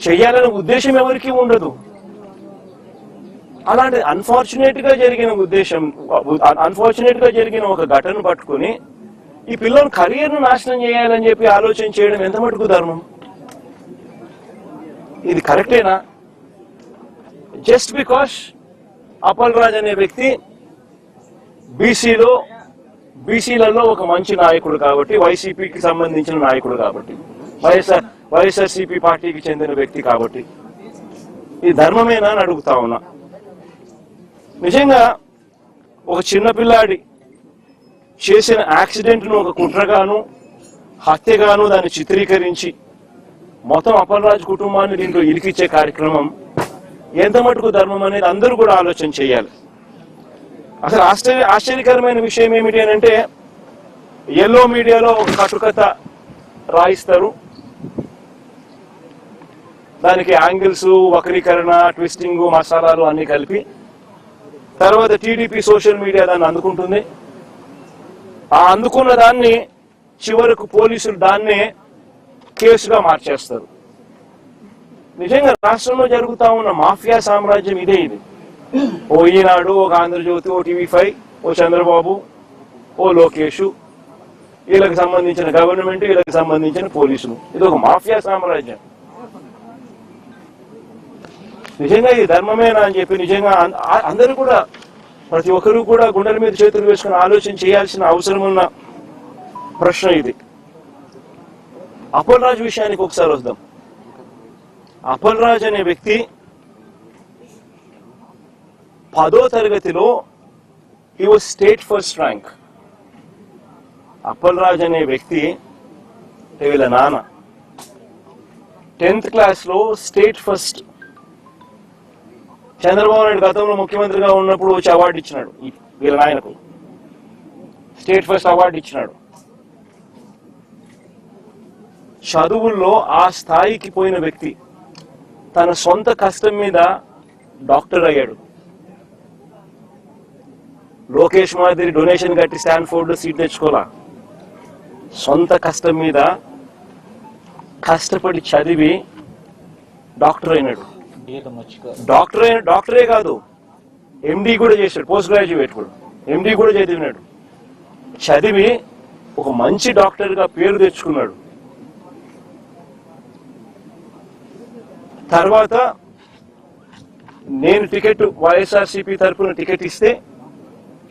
చెయ్యాలనే ఉద్దేశం ఎవరికి ఉండదు. అలాంటి అన్ఫార్చునేట్ గా జరిగిన ఒక ఘటన పట్టుకుని ఈ పిల్లల కెరీర్ ను నాశనం చేయాలని చెప్పి ఆలోచన చేయడం ఎంత మటుకు ధర్మం? ఇది కరెక్టేనా? జస్ట్ బికాస్ అప్పల్ రాజ్ అనే వ్యక్తి బీసీలలో ఒక మంచి నాయకుడు కాబట్టి, వైసీపీకి సంబంధించిన నాయకుడు కాబట్టి, వైఎస్ఆర్సీపీ పార్టీకి చెందిన వ్యక్తి కాబట్టి ఇది ధర్మమేనా అని అడుగుతా ఉన్నా. నిజంగా ఒక చిన్నపిల్లాడి చేసిన యాక్సిడెంట్ ను ఒక కుట్రగాను హత్యగాను దాన్ని చిత్రీకరించి మొత్తం అప్పల్ రాజ్ కుటుంబాన్ని దీంట్లో ఇరికిచ్చే కార్యక్రమం ఎంత మటుకు ధర్మం అనేది అందరూ కూడా ఆలోచన చేయాలి. అసలు ఆశ్చర్యకరమైన విషయం ఏమిటి అని అంటే, ఎల్లో మీడియాలో ఒక కట్టుకథ రాయిస్తారు, దానికి యాంగిల్స్, వక్రీకరణ, ట్విస్టింగ్, మసాలాలు అన్ని కలిపి తర్వాత టీడీపీ సోషల్ మీడియా దాన్ని అందుకుంటుంది. ఆ అందుకున్న దాన్ని చివరకు పోలీసులు దాన్నే కేసుగా మార్చేస్తారు. నిజంగా రాష్ట్రంలో జరుగుతా ఉన్న మాఫియా సామ్రాజ్యం ఇదే. ఇది ఓ ఈనాడు, ఒక ఆంధ్రజ్యోతి, ఓ టీవీ5, ఓ చంద్రబాబు, ఓ లోకేష్, వీళ్ళకి సంబంధించిన గవర్నమెంట్, వీళ్ళకి సంబంధించిన పోలీసులు, ఇది ఒక మాఫియా సామ్రాజ్యం. నిజంగా ఇది ధర్మమేనా అని చెప్పి నిజంగా అందరూ కూడా, ప్రతి ఒక్కరూ కూడా గుండెల మీద చేతులు వేసుకుని ఆలోచన చేయాల్సిన అవసరం ఉన్న ప్రశ్న ఇది. అప్పల్ రాజ్ విషయానికి ఒకసారి వద్దాం. అప్పల్ రాజ్ అనే వ్యక్తి 10వ తరగతిలో he was state first rank. Appal Raj అనే వ్యక్తి వీళ్ళ నాన్న 10th క్లాస్లో స్టేట్ ఫస్ట్. చంద్రబాబు నాయుడు గతంలో ముఖ్యమంత్రిగా ఉన్నప్పుడు వచ్చి అవార్డు ఇచ్చినాడు వీళ్ళ నాయనకు, స్టేట్ ఫస్ట్ అవార్డు ఇచ్చినాడు. చదువుల్లో ఆ స్థాయికి పోయిన వ్యక్తి తన సొంత కష్టం మీద డాక్టర్ అయ్యాడు. లోకేష్ మాదిరి డొనేషన్ కట్టి స్టాన్ఫోర్డ్ లో సీట్ తెచ్చుకోవాలా, సొంత కష్టం మీద కష్టపడి చదివి డాక్టర్ అయినాడు. డాక్టరే కాదు, ఎండి కూడా చేశాడు, పోస్ట్ గ్రాడ్యుయేట్ కూడా, ఎండి కూడా చదివినాడు. చదివి ఒక మంచి డాక్టర్ గా పేరు తెచ్చుకున్నాడు. తర్వాత నేను వైఎస్ఆర్సీపీ తరఫున టికెట్ ఇస్తే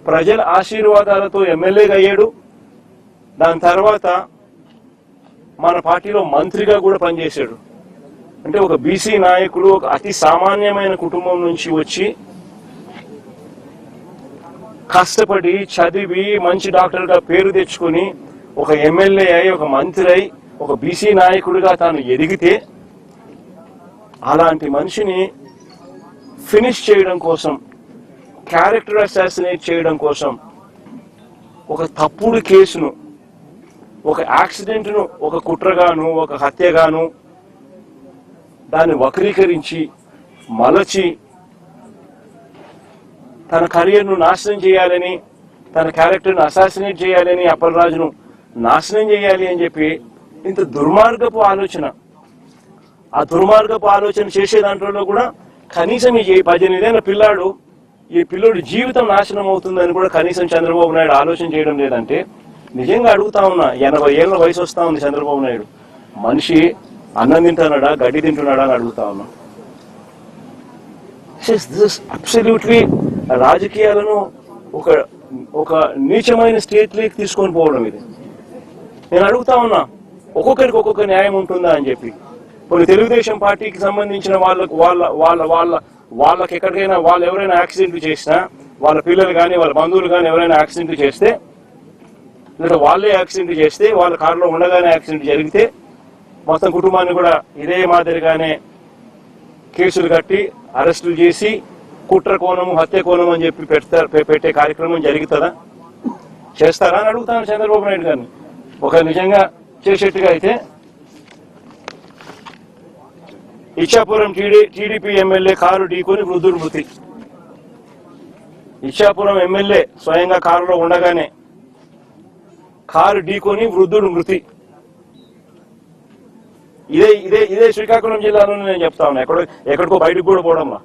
ప్రజల ఆశీర్వాదాలతో ఎమ్మెల్యేగా అయ్యాడు. దాని తర్వాత మన పార్టీలో మంత్రిగా కూడా పనిచేశాడు. అంటే ఒక బీసీ నాయకుడు, ఒక అతి సామాన్యమైన కుటుంబం నుంచి వచ్చి కష్టపడి చదివి మంచి డాక్టర్గా పేరు తెచ్చుకొని ఒక ఎమ్మెల్యే అయి, ఒక మంత్రి అయి, ఒక బీసీ నాయకుడిగా తాను ఎదిగితే, అలాంటి మనిషిని ఫినిష్ చేయడం కోసం, క్యారెక్టర్ అసాసినేట్ చేయడం కోసం ఒక తప్పుడు కేసును, ఒక యాక్సిడెంట్ను ఒక కుట్రగాను, ఒక హత్యగాను దాన్ని వక్రీకరించి మలచి తన కెరీర్ను నాశనం చేయాలని, తన క్యారెక్టర్ను అసాసినేట్ చేయాలని, అప్పల్ రాజును నాశనం చేయాలి అని చెప్పి ఇంత దుర్మార్గపు ఆలోచన, ఆ దుర్మార్గపు ఆలోచన చేసే దాంట్లో కూడా కనీసం ఈ 18 ఏళ్ల పిల్లాడు, ఈ పిల్లోడి జీవితం నాశనం అవుతుందని కూడా కనీసం చంద్రబాబు నాయుడు ఆలోచన చేయడం లేదంటే నిజంగా అడుగుతా ఉన్నా. 80 ఏళ్ల వయసు వస్తా ఉంది చంద్రబాబు నాయుడు, మనిషి అన్నం తింటున్నాడా, గడ్డి తింటున్నాడా అని అడుగుతా ఉన్నా. అబ్సల్యూట్లీ రాజకీయాలను ఒక నీచమైన స్టేట్ లేక్ తీసుకొని పోవడం ఇది. నేను అడుగుతా ఉన్నా, ఒక్కొక్కరికి ఒక్కొక్క న్యాయం ఉంటుందా అని చెప్పి. కొన్ని తెలుగుదేశం పార్టీకి సంబంధించిన వాళ్ళకి ఎక్కడికైనా వాళ్ళు ఎవరైనా యాక్సిడెంట్లు చేసినా, వాళ్ళ పిల్లలు కానీ వాళ్ళ బంధువులు కానీ ఎవరైనా యాక్సిడెంట్లు చేస్తే, లేదా వాళ్ళే యాక్సిడెంట్ చేస్తే, వాళ్ళ కారులో ఉండగానే యాక్సిడెంట్ జరిగితే మొత్తం కుటుంబాన్ని కూడా ఇదే మాదిరిగానే కేసులు కట్టి అరెస్టులు చేసి కుట్ర కోణము, హత్య కోణం అని చెప్పి పెట్టే కార్యక్రమం జరుగుతుందా? చేస్తారా అని అడుగుతాను చంద్రబాబు నాయుడు గారిని. ఒక నిజంగా చేసేట్టుగా అయితే ఇచ్చాపురం టీడీపీ ఎమ్మెల్యే కారు ఢీకొని వృద్ధుడు మృతి. ఇచ్చాపురం ఎమ్మెల్యే స్వయంగా కారులో ఉండగానే కారు ఢీకొని వృద్ధుడు మృతి. ఇదే శ్రీకాకుళం జిల్లాలోనే నేను చెప్తా ఉన్నా, ఎక్కడికో బయటకు కూడా పోవడంలా.